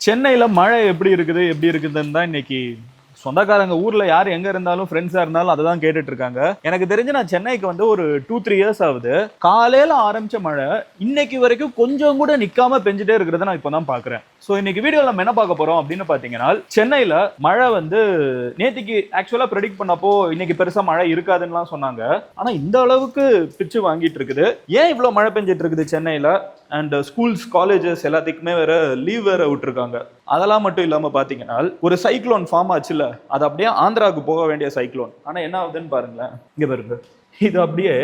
சென்னையில மழை எப்படி இருக்குதுன்னு தான் இன்னைக்கு சொந்தக்காரங்க ஊர்ல யார் எங்க இருந்தாலும் ஃப்ரெண்ட்ஸா இருந்தாலும் அதை தான் கேட்டுட்டு இருக்காங்க. எனக்கு தெரிஞ்சு நான் சென்னைக்கு வந்து ஒரு 2-3 இயர்ஸ் ஆகுது. காலையில ஆரம்பிச்ச மழை இன்னைக்கு வரைக்கும் கொஞ்சம் கூட நிக்காம பெஞ்சிட்டே இருக்கிறத நான் இப்பதான் பாக்குறேன். ஸோ இன்னைக்கு வீடியோல நம்ம என்ன பார்க்க போறோம் அப்படின்னு பாத்தீங்கன்னா, சென்னையில மழை வந்து நேத்திக்கு ஆக்சுவலா ப்ரெடிக்ட் பண்ணப்போ இன்னைக்கு பெருசா மழை இருக்காதுன்னு சொன்னாங்க. ஆனா இந்த அளவுக்கு பிச்சு வாங்கிட்டு இருக்குது. ஏன் இவ்வளவு மழை பெஞ்சிட்டு இருக்குது சென்னையில? அண்ட் ஸ்கூல்ஸ் காலேஜஸ் எல்லாத்துக்குமே வேற லீவ் வேற விட்டுருக்காங்க. அதெல்லாம் மட்டும் இல்லாம பாத்தீங்கன்னா, ஒரு சைக்ளோன் ஃபார்ம் ஆச்சுல, அது அப்படியே ஆந்திராவுக்கு போக வேண்டிய சைக்ளோன். ஆனா என்ன ஆகுதுன்னு பாருங்களேன், இங்க பாருங்க, இது அப்படியே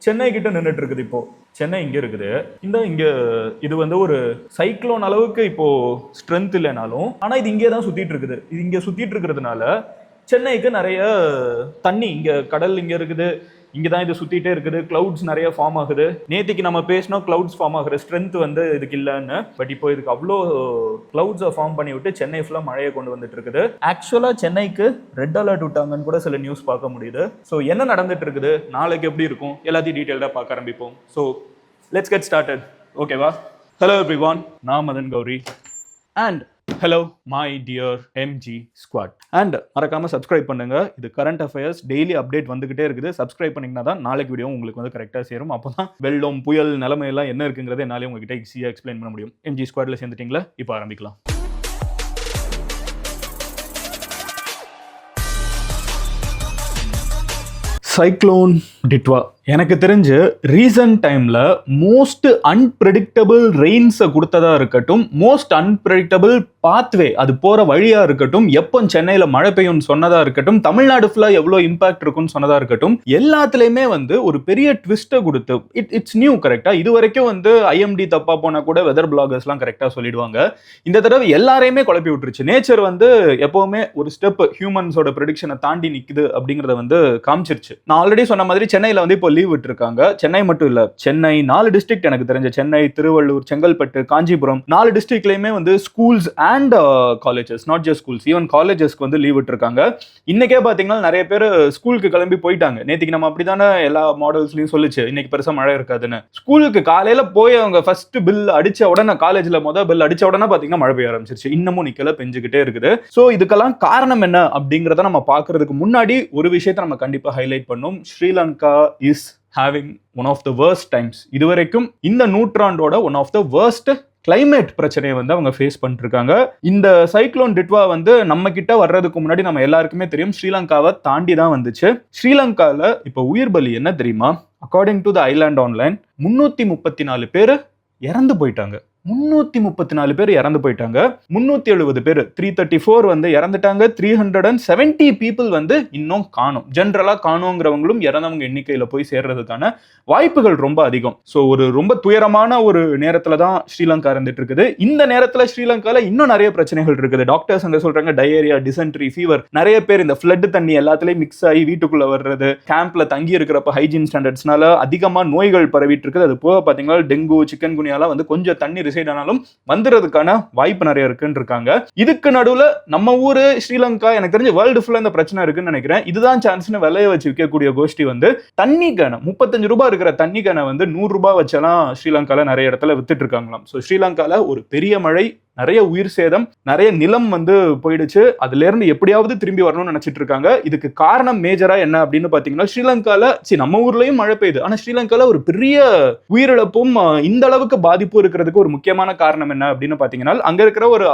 சென்னை கிட்ட நின்றுட்டு இருக்குது. இப்போ சென்னை இங்க இருக்குது, இங்க இது வந்து ஒரு சைக்ளோன் அளவுக்கு இப்போ ஸ்ட்ரென்த் இல்லைனாலும் ஆனா இது இங்கே தான் சுத்திட்டு இருக்குது. இது இங்க சுத்திட்டு இருக்கிறதுனால சென்னைக்கு நிறைய தண்ணி, இங்க கடல் இங்க இருக்குது, இங்கதான் இது சுத்திட்டே இருக்குது. கிளவுட்ஸ் நிறைய ஃபார்ம் ஆகுது. நேத்திக்கு நம்ம பேசினோம் கிளவுட்ஸ் ஃபார்ம் ஆகுற ஸ்ட்ரென்த் வந்து இதுக்கு இல்லைன்னு. பட் இப்போ இதுக்கு அவ்வளோ கிளவுட்ஸை ஃபார்ம் பண்ணி விட்டு சென்னை ஃபுல்லா மழையை கொண்டு வந்துட்டு இருக்குது. ஆக்சுவலா சென்னைக்கு ரெட் அலர்ட் விட்டாங்கன்னு கூட சில நியூஸ் பார்க்க முடியுது. ஸோ என்ன நடந்துட்டு இருக்குது, நாளைக்கு எப்படி இருக்கும், எல்லாத்தையும் டீட்டெயில்டா பார்க்க ஆரம்பிப்போம். So let's get started. ஓகேவா? ஹலோ எவ்ரிவான், நான் Madan Gowri and hello my dear MG squad. And மறக்காம சப்ஸ்கிரைப் பண்ணுங்க. இது கரண்ட் அஃபேர்ஸ் டெய்லி அப்டேட் வந்துகிட்டே இருக்குது. சப்ஸ்கிரைப் பண்ணீங்கன்னா தான் நாளைக்கு வீடியோ உங்களுக்கு வந்து கரெக்டாக சேரும். அப்போ தான் வெள்ளம் புயல் நிலைமையெல்லாம் என்ன இருக்குங்கிறது என்னாலே உங்ககிட்ட ஈஸியாக எக்ஸ்பிளைன் பண்ண முடியும். எம்ஜி ஸ்குவாட்ல சேர்ந்துட்டீங்களா? இப்போ ஆரம்பிக்கலாம். சைக்ளோன் டிட்வா எனக்கு தெரிஞ்சு ரீசன்ட் டைம்ல மோஸ்ட் அன்பிரடிக்டபிள் ரெயின்ஸை கொடுத்ததா இருக்கட்டும், மோஸ்ட் அன்பிரடிக்டபிள் பாத்வே, அது போற வழியா இருக்கட்டும், எப்போ சென்னையில மழை பெய்யும் சொன்னதா இருக்கட்டும், தமிழ்நாடு ஃபுல்லா எவ்வளவு இம்பாக்ட் இருக்கும்னு சொன்னதா இருக்கட்டும், எல்லாத்துலயுமே வந்து ஒரு பெரிய ட்விஸ்ட்டை கொடுத்து இட்ஸ் நியூ. கரெக்டா? இது வரைக்கும் வந்து ஐஎம்டி தப்பா போனா கூட வெதர் பிளாகர்ஸ்லாம் கரெக்டா சொல்லிடுவாங்க. இந்த தடவை எல்லாரையுமே குழப்பி விட்டுருச்சு. நேச்சர் வந்து எப்பவுமே ஒரு ஸ்டெப் ஹியூமன்ஸோட ப்ரெடிக்ஷனை தாண்டி நிக்குது அப்படிங்கறத வந்து காமிச்சிருச்சு. நான் ஆல்ரெடி சொன்ன மாதிரி சென்னையில வந்து இப்போ லீவ் விட்டுருக்காங்க. சென்னை மட்டும் இல்ல, சென்னை 4 டிஸ்ட்ரிக்ட், எனக்கு தெரிஞ்ச சென்னை, திருவள்ளூர், செங்கல்பட்டு, காஞ்சிபுரம் 4 டிஸ்ட்ரிக்ட்லயுமே வந்து schools and colleges, not just schools, even காலேஜஸ்க்கு வந்து லீவ் விட்டுருக்காங்க. இன்னைக்கே பாத்தீங்கன்னா நிறைய பேர் ஸ்கூலுக்கு கிளம்பி போயிட்டாங்க. நேத்திக்கு நம்ம அப்படித்தானே எல்லா மாடல்ஸ்லயும் சொல்லிச்சு இன்னைக்கு பெருசா மழை இருக்காதுன்னு. ஸ்கூலுக்கு காலையில போய் அவங்க ஃபர்ஸ்ட் பில் அடிச்ச உடனே, காலேஜ்ல பில் அடிச்ச உடனே பாத்தீங்கன்னா மழை பெய்ய ஆரம்பிச்சிருச்சு. இன்னமும் நிக்கல, பெஞ்சுக்கிட்டே இருக்குது. சோ இதுக்கெல்லாம் காரணம் என்ன அப்படிங்கறத நம்ம பாக்குறதுக்கு முன்னாடி ஒரு விஷயத்தை நம்ம கண்டிப்பா ஹைலைட் பண்ணோம். Sri Lanka is having one of the worst times. இதுவரைக்கும் இந்த நூற்றாண்டோட one of the worst climate பிரச்சனையை வந்து அவங்க ஃபேஸ் பண்ணிட்டு இருக்காங்க. இந்த சைக்ளோன் டிட்வா வந்து நம்ம கிட்ட வர்றதுக்கு முன்னாடி நம்ம எல்லாருக்குமே தெரியும் ஸ்ரீலங்காவை தாண்டி தான் வந்துச்சு. ஸ்ரீலங்கால இப்ப உயிர் பலி என்ன தெரியுமா? According to the island online 334 பேர் இறந்து போயிட்டாங்க. 334 பேர் இறந்து போயிட்டாங்க. 370 பேர் 334 வந்து இறந்துட்டாங்க. 370 பீப்புள் வந்து இன்னும் காணும். ஜென்ரலா காணுங்கிறவங்களும் இறந்தவங்க எண்ணிக்கையில போய் சேர்றதுக்கான வாய்ப்புகள் ரொம்ப அதிகம். ஸோ ஒரு ரொம்ப துயரமான ஒரு நேரத்துல தான் ஸ்ரீலங்கா இருந்துட்டு இருக்குது. இந்த நேரத்துல ஸ்ரீலங்கால இன்னும் நிறைய பிரச்சனைகள் இருக்குது. டாக்டர்ஸ் வந்து சொல்றாங்க டயேரியா, டிசென்ட்ரி, ஃபீவர், நிறைய பேர் இந்த ஃப்ளட் தண்ணி எல்லாத்துலயும் மிக்ஸ் ஆகி வீட்டுக்குள்ள வர்றது, கேம்ப்ல தங்கி இருக்கிறப்ப ஹைஜீன் ஸ்டாண்டர்ட்ஸ்னால அதிகமா நோய்கள் பரவிட்டு இருக்குது. அது போக பாத்தீங்கன்னா டெங்கு, சிக்கன் குனியால வந்து கொஞ்சம் தண்ணி ஆனாலும் வந்துறதுக்கான வாய்ப்பு நிறைய இருக்குன்னு இருக்காங்க. இதுக்கு நடுவுல நம்ம ஊரு ஸ்ரீலங்கா, எனக்கு தெரிஞ்ச வேர்ல்டு ஃபுல்லா இந்த பிரச்சனை இருக்குன்னு நினைக்கிறேன். இதுதான் சான்ஸ்னு விலைய வச்சு விற்கக்கூடிய கோஷ்டி வந்து தண்ணி கேனை, 35 ரூபாய் இருக்கிற தண்ணி கேனை வந்து 100 ரூபாய் வச்செல்லாம் ஸ்ரீலங்கால நிறைய இடத்துல வித்துட்டு இருக்காங்களாம். ஸோ ஸ்ரீலங்கால ஒரு பெரிய மழை, நிறைய உயிர் சேதம், நிறைய நிலம் வந்து போயிடுச்சு. அதுல இருந்து எப்படியாவது திரும்பி வரணும்னு நினைச்சிட்டு இருக்காங்க. இதுக்கு காரணம் மேஜரா என்ன அப்படின்னு பாத்தீங்கன்னா, ஸ்ரீலங்கால நம்ம ஊர்லயும் மழை பெய்யுது, ஆனா ஸ்ரீலங்கால ஒரு பெரிய உயிரிழப்பும் இந்த அளவுக்கு பாதிப்பு இருக்கிறதுக்கு ஒரு முக்கியமான காரணம் என்ன அப்படின்னு பாத்தீங்கன்னா, அங்க இருக்கிற ஒரு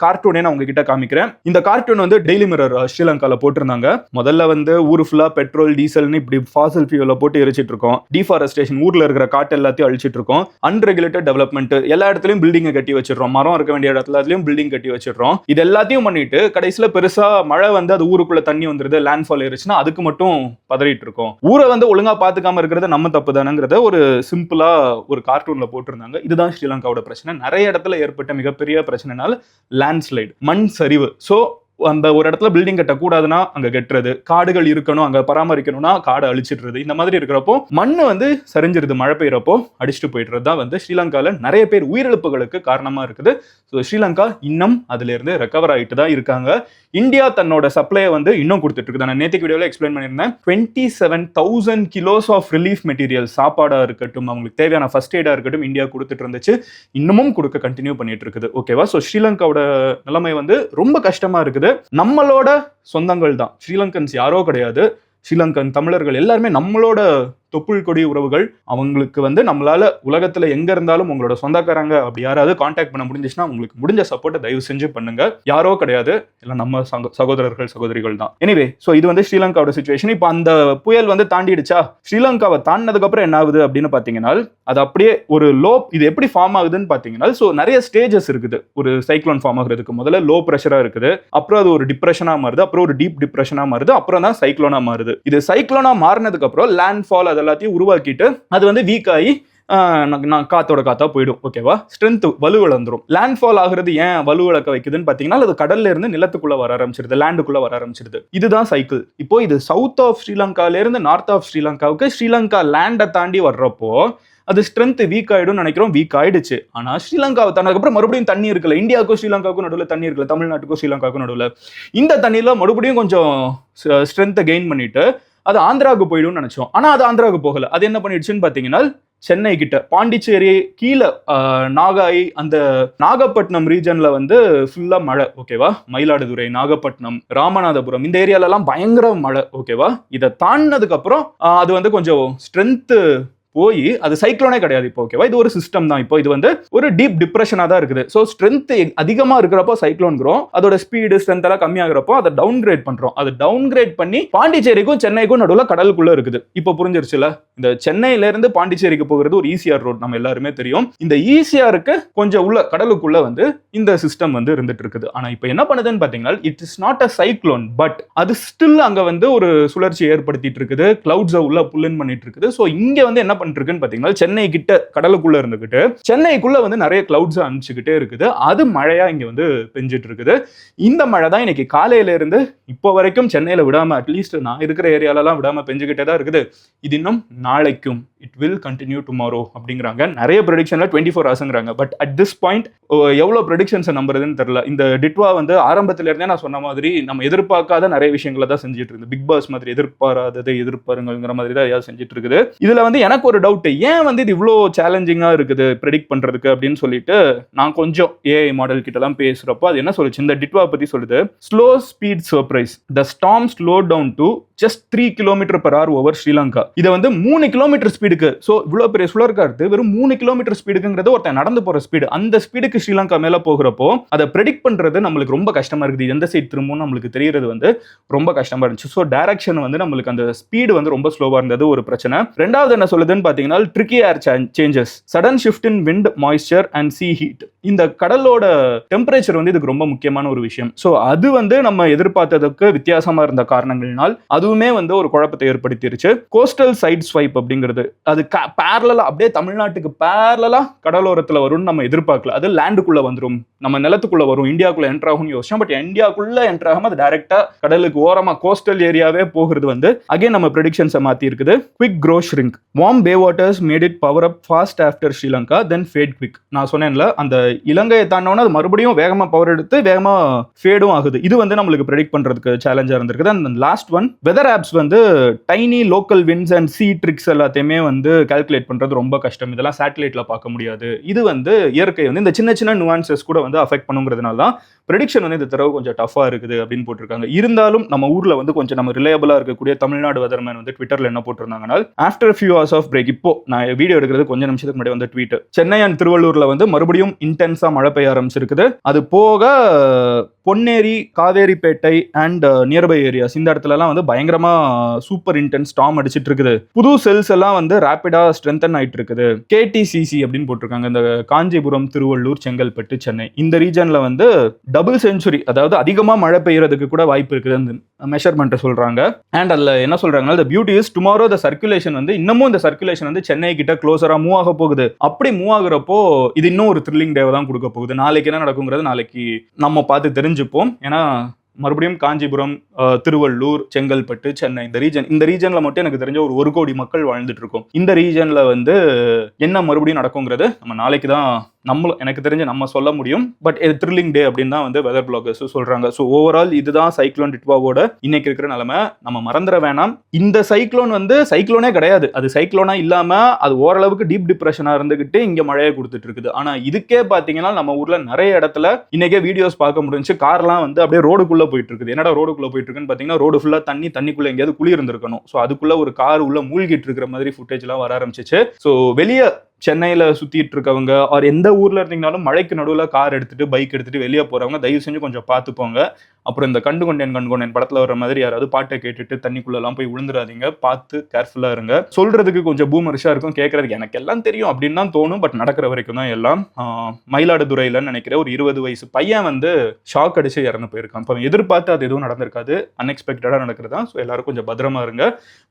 கார்ட்டூனே நான் உங்ககிட்ட காமிக்கிறேன். இந்த கார்ட்டூன் வந்து டெய்லி மிரர் ஸ்ரீலங்கால போட்டிருந்தாங்க. முதல்ல வந்து ஊர் ஃபுல்லா பெட்ரோல், டீசல்னு இப்படி ஃபாசில் ஃபியூல போட்டு எரிச்சிட்டு இருக்கோம். டிஃபாரஸ்டேஷன், ஊர்ல இருக்கிற காட்டு எல்லாத்தையும் அழிச்சிட்டு இருக்கோம். அன்ரெகுலேட்டட் டெவலப்மெண்ட், எல்லா இடத்துலயும் பில்டிங்கை கட்டி வச்சிடறோம். மரம் இருக்க வேண்டிய இடத்துலயும் பில்டிங் கட்டி வச்சிடறோம். இது எல்லாத்தையும் பண்ணிட்டு கடைசியில பெருசா மழை வந்து அது ஊருக்குள்ள தண்ணி வந்துருது, லேண்ட்ஃபால் ஏறிச்சுன்னா அதுக்கு மட்டும் பதறிட்டு இருக்கோம். ஊரை வந்து ஒழுங்கா பாத்துக்காம இருக்கிறது நம்ம தப்பு தானங்கிறத ஒரு சிம்பிளா ஒரு கார்ட்டூன்ல போட்டிருந்தாங்க. இதுதான் ஸ்ரீலங்காவோட பிரச்சனை. நிறைய இடத்துல ஏற்பட்ட மிகப்பெரிய பிரச்சனைனால லேண்ட்ஸ்லைடு, மண் சரிவு. சோ அந்த ஒரு இடத்துல பில்டிங் கட்டக்கூடாதுன்னா அங்க கட்டுறது, காடுகள் இருக்கணும் அங்க பராமரிக்கணும்னா காடை அழிச்சிடுறது, இந்த மாதிரி இருக்கிறப்போ மண்ணு வந்து சரிஞ்சிருது, மழை பெய்யறப்போ அடிச்சுட்டு போயிடுறது தான் வந்து ஸ்ரீலங்கால நிறைய பேர் உயிரிழப்புகளுக்கு காரணமா இருக்குது. ஸோ ஸ்ரீலங்கா இன்னும் அதுல இருந்து ரெக்கவர் ஆகிட்டு தான் இருக்காங்க. இந்தியா தன்னோட சப்ளையை வந்து இன்னும் கொடுத்துட்டு இருக்கு. நான் நேற்றுக்கு வீடியோவில் எக்ஸ்பிளைன் பண்ணியிருந்தேன். 27,000 கிலோஸ் ஆஃப் ரிலீஃப் மெட்டீரியல், சாப்பாடா இருக்கட்டும், அவங்களுக்கு தேவையான ஃபர்ஸ்ட் எய்டா இருக்கட்டும், இந்தியா கொடுத்துட்டு இருந்துச்சு, இன்னமும் கொடுக்க கண்டினியூ பண்ணிட்டு இருக்குது. ஓகேவா? ஸோ ஸ்ரீலங்காவோட நிலைமை வந்து ரொம்ப கஷ்டமா இருக்குது. நம்மளோட சொந்தங்கள் தான், ஸ்ரீலங்கன்ஸ் யாரோ கிடையாது, ஸ்ரீலங்கன் தமிழர்கள் எல்லாருமே நம்மளோட தொப்புள் கொடி உறவுகள். அவங்களுக்கு வந்து நம்மளால உலகத்துல எங்க இருந்தாலும் உங்களோட சொந்தக்காரங்க அப்படி யாராவது கான்டாக்ட் பண்ண முடிஞ்சிச்சுன்னா உங்களுக்கு முடிஞ்ச சப்போர்ட்டை தயவு செஞ்சு பண்ணுங்க. யாரோ கிடையாது, எல்லாம் நம்ம சகோதரர்கள் சகோதரிகள் தான். எனிவே, ஸோ இது வந்து ஸ்ரீலங்காவோட சிச்சுவேஷன். இப்போ அந்த புயல் வந்து தாண்டிடுச்சா, ஸ்ரீலங்காவை தாண்டினதுக்கு அப்புறம் என்ன ஆகுது அப்படின்னு பாத்தீங்கன்னா, அது அப்படியே ஒரு லோ, இது எப்படி ஃபார்ம் ஆகுதுன்னு பாத்தீங்கன்னா, ஸோ நிறைய ஸ்டேஜஸ் இருக்குது ஒரு சைக்ளோன் ஃபார்ம் ஆகுறதுக்கு. முதல்ல லோ ப்ரெஷரா இருக்குது, அப்புறம் அது ஒரு டிப்ரெஷனா மாறுது, அப்புறம் ஒரு டீப் டிப்ரெஷனா மாறுது, அப்புறம் தான் சைக்ளோனா மாறுது. இது சைக்ளோனா மாறினதுக்கு அப்புறம் லேண்ட் ஃபால் எல்லாத்தையும் உருவாக்கிட்டு அது வந்து வீக் ஆகி காத்தோட காத்தா போயிடும். ஓகேவா? ஸ்ட்ரென்த் வலுவிழந்துரும். லேண்ட் ஃபால் ஆகுறது ஏன் வலுவிழக்க வைக்குதுன்னு பாத்தீங்கன்னா, அது கடல்ல இருந்து நிலத்துக்குள்ள வர ஆரம்பிச்சிருது, லேண்டுக்குள்ள வர ஆரம்பிச்சிருது. இதுதான் சைக்கிள். இப்போ இது சவுத் ஆஃப் ஸ்ரீலங்கால இருந்து நார்த் ஆஃப் ஸ்ரீலங்காவுக்கு ஸ்ரீலங்கா லேண்டை தாண்டி வர்றப்போ அது ஸ்ட்ரென்த் வீக் ஆயிடும் நினைக்கிறோம். வீக் ஆயிடுச்சு. ஆனா ஸ்ரீலங்காவை தானதுக்கு அப்புறம் மறுபடியும் தண்ணி இருக்குல்ல, இந்தியாவுக்கும் ஸ்ரீலங்காவுக்கும் நடுவில் தண்ணி இருக்குல்ல, தமிழ்நாட்டுக்கும் ஸ்ரீலங்காவுக்கும் நடுவில், இந்த தண்ணியில மறுபடியும் கொஞ்சம் ஸ்ட்ரென்த்தை கெயின் பண்ணிட்டு அது ஆந்திராவுக்கு போயிடும் நினைச்சோம். ஆனா அது ஆந்திராவுக்கு போகல. அது என்ன பண்ணிடுச்சுன்னு பாத்தீங்கன்னா, சென்னை கிட்ட பாண்டிச்சேரி கீழே நாகாய் அந்த நாகப்பட்டினம் ரீஜன்ல வந்து ஃபுல்லா மழை. ஓகேவா? மயிலாடுதுறை, நாகப்பட்டினம், ராமநாதபுரம் இந்த ஏரியால எல்லாம் பயங்கர மழை. ஓகேவா? இதை தாண்டினதுக்கு அப்புறம் அது வந்து கொஞ்சம் ஸ்ட்ரென்த் போய் அது சைக்ளோனே கிடையாது இப்போ. ஓகேவா? இது ஒரு சிஸ்டம் தான். இப்போ இது வந்து ஒரு டீப் டிப்ரெஷனா தான் இருக்குது. ஸோ ஸ்ட்ரென்த் அதிகமா இருக்கிறப்போ சைக்ளோன் க்ரோம், அதோட ஸ்பீடு ஸ்ட்ரென்த் எல்லாம் கம்மியாகிறப்போ அதை டவுன் கிரேட் பண்றோம். அதை டவுன் கிரேட் பண்ணி பாண்டிச்சேரிக்கும் சென்னைக்கும் நடுவில் கடலுக்குள்ள இருக்குது. இப்போ புரிஞ்சிருச்சுல, இந்த சென்னையில இருந்து பாண்டிச்சேரிக்கு போகிறது ஒரு ஈசிஆர் ரோட், நம்ம எல்லாருமே தெரியும். இந்த ஈசிஆருக்கு கொஞ்சம் உள்ள கடலுக்குள்ள வந்து இந்த சிஸ்டம் வந்து இருந்துட்டு இருக்குது. ஆனா இப்போ என்ன பண்ணுதுன்னு பாத்தீங்கன்னா, it is not a cyclone, but அது ஸ்டில் அங்க வந்து ஒரு சுழற்சி ஏற்படுத்திட்டு இருக்குது, கிளவுட்ஸை உள்ள புல்லன் பண்ணிட்டு இருக்குது. ஸோ இங்க வந்து என்ன இருக்குன்னு பாத்தீங்கன்னா, சென்னை கிட்ட கடலுக்குள்ள இருந்துகிட்டு சென்னைக்குள்ள வந்து நிறைய கிளவுட்ஸ் அனுப்பிச்சுக்கிட்டே இருக்குது. அது மழையா இங்க வந்து பெஞ்சிட்டு இருக்குது. இந்த மழை தான் இன்னைக்கு காலையில இருந்து இப்போ வரைக்கும் சென்னையில விடாம, அட்லீஸ்ட் நான் இருக்கிற ஏரியாலலாம் விடாம பெஞ்சுக்கிட்டே தான் இருக்குது. இது இன்னும் நாளைக்கும் இட் வில் கண்டினியூ டுமாரோ அப்படிங்கிறாங்க. நிறைய ப்ரெடிக்ஷன்ல 24 ஹவர்ஸ்ங்கிறாங்க. பட் அட் திஸ் பாயிண்ட் எவ்வளவு ப்ரெடிக்ஷன்ஸை நம்புறதுன்னு தெரியல. இந்த டிட்வா வந்து ஆரம்பத்துல இருந்தே நான் சொன்ன மாதிரி நம்ம எதிர்பார்க்காத நிறைய விஷயங்களை தான் செஞ்சுட்டு இருக்கு. பிக் பாஸ் மாதிரி எதிர்பாராததை எதிர்பாருங்கிற மாதிரி தான் ஏதாவது செஞ்சுட்டு இருக்குது. இதுல வந்து எனக்கு ஒரு டவுட், ஏன் வந்து இது இவ்வளோ சேலஞ்சிங்கா இருக்குது ப்ரெடிக்ட் பண்றதுக்கு அப்படின்னு சொல்லிட்டு நான் கொஞ்சம் ஏஐ மாடல் கிட்ட எல்லாம் பேசுறப்போ அது என்ன சொல்லுச்சு, இந்த டிட்வா பத்தி சொல்லுது, slow speed surprise, the storm slow down to just 3 km/h over Sri Lanka. இதை வந்து 3 கிலோமீட்டர் ஸ்பீடுக்கு, ஸோ இவ்வளோ பெரிய சுழற் காற்று வெறும் 3 கிலோமீட்டர் ஸ்பீடுங்கிறது ஒருத்தன் நடந்து போற ஸ்பீடு, அந்த ஸ்பீடுக்கு ஸ்ரீலங்கா மேல போகிறப்போ அதை ப்ரெடிக்ட் பண்றது நம்மளுக்கு ரொம்ப கஷ்டமா இருக்குது. எந்த சைட் திரும்பவும் நம்மளுக்கு தெரியறது வந்து ரொம்ப கஷ்டமா இருந்துச்சு. ஸோ டைரக்ஷன் வந்து நம்மளுக்கு அந்த ஸ்பீடு வந்து ரொம்ப ஸ்லோவா இருந்தது ஒரு பிரச்சனை. ரெண்டாவது என்ன சொல்லுதுன்னு பாத்தீங்கன்னா, tricky air changes, sudden shift in wind, moisture and sea heat. இந்த கடலோட டெம்பரேச்சர் வந்து இதுக்கு ரொம்ப முக்கியமான ஒரு விஷயம். ஸோ அது வந்து நம்ம எதிர்பார்த்ததுக்கு வித்தியாசமா இருந்த காரணங்கள்னால் அதுவுமே வந்து ஒரு குழப்பத்தை ஏற்படுத்திருச்சு. கோஸ்டல் சைட் ஸ்வைப் அப்படிங்கிறது அது பேரலா அப்படியே தமிழ்நாட்டுக்கு பேரலா கடலோரத்துல வரும்னு நம்ம எதிர்பார்க்கல. அது லேண்டுக்குள்ள வந்துடும், நம்ம நிலத்துக்குள்ள வரும், இந்தியாக்குள்ள என்டர் ஆகும்னு யோசிச்சோம். பட் இந்தியாக்குள்ள என்டர் ஆகாம அது டைரக்டா கடலுக்கு ஓரமா கோஸ்டல் ஏரியாவே போகிறது வந்து அகைன் நம்ம ப்ரெடிக்ஷன்ஸை மாத்தி இருக்குது. Quick grow shrink, warm bay waters made it power up fast after Sri Lanka then fade quick. நான் சொன்னேன்ல, அந்த இலங்கையை தாண்டோன்னா அது மறுபடியும் வேகமா பவர் எடுத்து வேகமா ஃபேடும் ஆகுது. இது வந்து நம்மளுக்கு ப்ரெடிக்ட் பண்றதுக்கு சேலஞ்சா இருந்திருக்குது. And last one, weather apps வந்து tiny local winds and sea tricks எல்லாத்தையுமே வந்து கால்குலேட் பண்றது ரொம்ப கஷ்டம். இதெல்லாம் சேட்டலைட்ல பார்க்க முடியாது. இது வந்து இயற்கை வந்து இந்த சின்ன சின்ன நுவான்சஸ் கூட வந்து அஃபெக்ட் பண்ணுங்கிறதுனால தான் ப்ரெடிக்ஷன் வந்து இந்த தடவை கொஞ்சம் டஃபா இருக்குது அப்படின்னு போட்டிருக்காங்க. இருந்தாலும் நம்ம ஊர்ல வந்து கொஞ்சம் நம்ம ரிலையபிளா இருக்கக்கூடிய தமிழ்நாடு வெதர்மேன் வந்து ட்விட்டர்ல என்ன போட்டிருந்தாங்கன்னா, after few hours of break, இப்போ நான் வீடியோ எடுக்கிறது கொஞ்சம் நிமிஷத்துக்கு முன்னாடி வந்து ட்வீட், சென்னை அண்ட் திருவள்ளூர்ல வந்து மறுபடியும் இன்டென்ஸா மழை பெய்ய ஆரம்பிச்சிருக்குது. அது போக பொன்னேரி, காவேரிப்பேட்டை அண்ட் நியர்பை ஏரியாஸ் இந்த இடத்துல எல்லாம் வந்து பயங்கரமா சூப்பர் இன்டென்ஸ் ஸ்டார்ம் அடிச்சிட்டு இருக்குது. புது செல்ஸ் எல்லாம் வந்து ரேபிடா ஸ்ட்ரென்தன் ஆயிட்டு இருக்குது. கேடிசிசி அப்படின்னு போட்டிருக்காங்க. இந்த காஞ்சிபுரம், திருவள்ளூர், செங்கல்பட்டு, சென்னை இந்த ரீஜன்ல வந்து டபுள் செஞ்சுரி, அதாவது அதிகமா மழை பெய்யறதுக்கு கூட வாய்ப்பு இருக்குது மெஷர்மெண்ட் சொல்றாங்க. அண்ட் அதுல என்ன சொல்றாங்கன்னா, the beauty is tomorrow the circulation வந்து இன்னமும் இந்த சர்க்குலேஷன் வந்து சென்னை கிட்ட க்ளோசரா மூவ் ஆக போகுது. அப்படி மூவ் ஆகுறப்போ இது இன்னும் ஒரு த்ரில்லிங் டேவை தான் கொடுக்க போகுது. நாளைக்கு என்ன நடக்குங்கிறது நாளைக்கு நம்ம பார்த்து தெரிஞ்சுப்போம். ஏன்னா மறுபடியும் காஞ்சிபுரம், திருவள்ளூர், செங்கல்பட்டு, சென்னை இந்த ரீஜன்ல மட்டும் எனக்கு தெரிஞ்ச ஒரு 1 கோடி மக்கள் வாழ்ந்துட்டு இருக்கோம். இந்த ரீஜன்ல வந்து என்ன மறுபடியும் நடக்குங்கிறது நம்ம நாளைக்கு தான் எனக்கு தெரிஞ்சு நம்ம சொல்ல முடியும். பட் இது த்ரில்லிங் டே அப்படின்னு தான் வந்து வெதர் பிளாகர்ஸ் சொல்றாங்க. ஸோ ஓவரால் இதுதான் சைக்ளோன் டிட்வாவோட இன்னைக்கு இருக்கிற நிலைமை. நம்ம மறந்துட வேணாம், இந்த சைக்ளோன் வந்து சைக்ளோனே கிடையாது. அது சைக்ளோனா இல்லாம அது ஓரளவுக்கு டீப் டிப்ரெஷனா இருந்துகிட்டு இங்க மழையை கொடுத்துட்டு இருக்குது. ஆனா இதுக்கே பாத்தீங்கன்னா நம்ம ஊர்ல நிறைய இடத்துல இன்னைக்கே வீடியோஸ் பார்க்க முடிஞ்சு, கார்லாம் வந்து அப்படியே ரோடுக்குள்ள போயிட்டு இருக்குது. என்னடா ரோடுக்குள்ள போயிட்டு இருக்குன்னு பாத்தீங்கன்னா, ரோடு ஃபுல்லா தண்ணிக்குள்ள எங்கேயாவது குளிர் இருந்திருக்கணும். ஸோ அதுக்குள்ள ஒரு கார் உள்ள மூழ்கிட்டு இருக்கிற மாதிரி ஃபுட்டேஜ் எல்லாம் வர ஆரம்பிச்சிச்சு. ஸோ வெளியே சென்னையில சுத்திட்டு இருக்கவங்க ஆர் எந்த ஊர்ல இருந்தீங்கனாலும் மழைக்கு நடுவில் கார் எடுத்துட்டு பைக் எடுத்துட்டு வெளியே போறவங்க தயவு செஞ்சு கொஞ்சம் பார்த்துப்போங்க. அப்புறம் இந்த கண்டுகொண்டேன் படத்துல வர மாதிரி யாராவது பாட்டை கேட்டுட்டு தண்ணிக்குள்ள எல்லாம் போய் விழுந்துடாதீங்க. பார்த்து கேர்ஃபுல்லா இருங்க. சொல்றதுக்கு கொஞ்சம் பூமரிஷா இருக்கும், கேட்கறதுக்கு எனக்கு எல்லாம் தெரியும் அப்படின்னு தான் தோணும். பட் நடக்கிற வரைக்கும் தான் எல்லாம். மயிலாடுதுறையில நினைக்கிறேன் ஒரு 20 வயசு பையன் வந்து ஷாக் அடிச்சு இறந்து போயிருக்கான். இப்போ எதிர்பார்த்து அது எதுவும் நடந்திருக்காது, அன்எக்ஸ்பெக்டடா நடக்கிறதா. ஸோ எல்லாரும் கொஞ்சம் பத்திரமா இருங்க.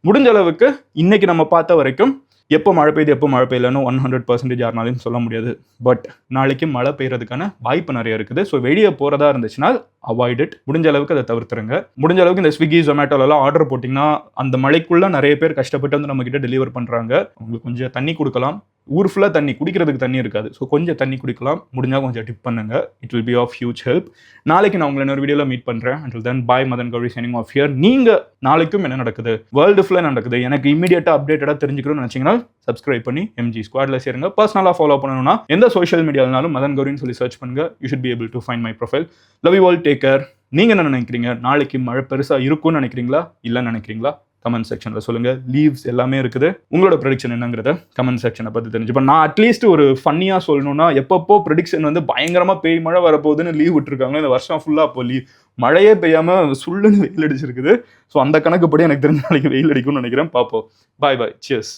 முடிஞ்ச அளவுக்கு இன்னைக்கு நம்ம பார்த்த வரைக்கும் எப்போ மழை பெய்யுது எப்போ மழை பெய்யலன்னு 100% யாருனாலையும் சொல்ல முடியாது. பட் நாளைக்கு மழை பெய்யறதுக்கான வாய்ப்பு நிறைய இருக்குது. ஸோ வெளியே போறதா இருந்துச்சுன்னா அவாய்ட் இட். முடிஞ்ச அளவுக்கு அதை தவிர்த்துருங்க. முடிஞ்ச அளவுக்கு இந்த ஸ்விக்கி ஜொமேட்டோலாம் ஆர்டர் போட்டிங்கன்னா அந்த மழைக்குள்ள நிறைய பேர் கஷ்டப்பட்டு வந்து நம்ம கிட்ட டெலிவர் பண்றாங்க. உங்களுக்கு கொஞ்சம் தண்ணி கொடுக்கலாம். ஊர் ஃபுல்லாக தண்ணி குடிக்கிறதுக்கு தண்ணி இருக்காது. ஸோ கொஞ்சம் தண்ணி குடிக்கலாம். முடிஞ்சால் கொஞ்சம் டிப் பண்ணுங்க. It will be of huge help. நாளைக்கு நான் உங்களை இன்னொரு வீடியோவில் மீட் பண்ணுறேன். Until then bye. Madan Gowri signing off here. நீங்கள் நாளைக்கும் என்ன நடக்குது, வேர்ல்டு ஃபுல்லாக நடக்குது, எனக்கு இமீடியட்டாக அப்டேட்டடாக தெரிஞ்சுக்கணும்னு நினச்சிங்கன்னா சப்ஸ்கிரைப் பண்ணி MG ஸ்குவாட்ல சேருங்க. பர்சனலாக ஃபாலோ பண்ணணும்னா எந்த சோஷியல் மீடியாவினாலும் மதன் கௌரின்னு சொல்லி சர்ச் பண்ணுங்க. You should be able to find my profile. Love you all, take care. நீங்கள் என்ன நினைக்கிறீங்க? நாளைக்கு மழை பெருசாக இருக்கும்னு நினைக்கிறீங்களா, இல்லைன்னு நினைக்கிறீங்களா? கமெண்ட் செக்ஷனில் சொல்லுங்க. லீவ்ஸ் எல்லாமே இருக்குது. உங்களோட ப்ரெடிக்ஷன் என்னங்கிறத கமெண்ட் செக்ஷனை பற்றி தெரிஞ்சுப்பேன். நான் அட்லீஸ்ட் ஒரு ஃபன்னியாக சொல்லணும்னா, எப்பப்போ ப்ரெடிக்ஷன் வந்து பயங்கரமாக பேய் மழை வரப்போகுதுன்னு லீவ் விட்டுருக்காங்க இந்த வருஷம் ஃபுல்லாக. அப்போ மழையே பெய்யாமல் சுள்ளுன்னு வெயில் அடிச்சிருக்குது. ஸோ அந்த கணக்குப்படி எனக்கு தெரிஞ்ச நாளைக்கு வெயில் அடிக்கும்னு நினைக்கிறேன். பார்ப்போம். பாய் பாய். சியர்ஸ்.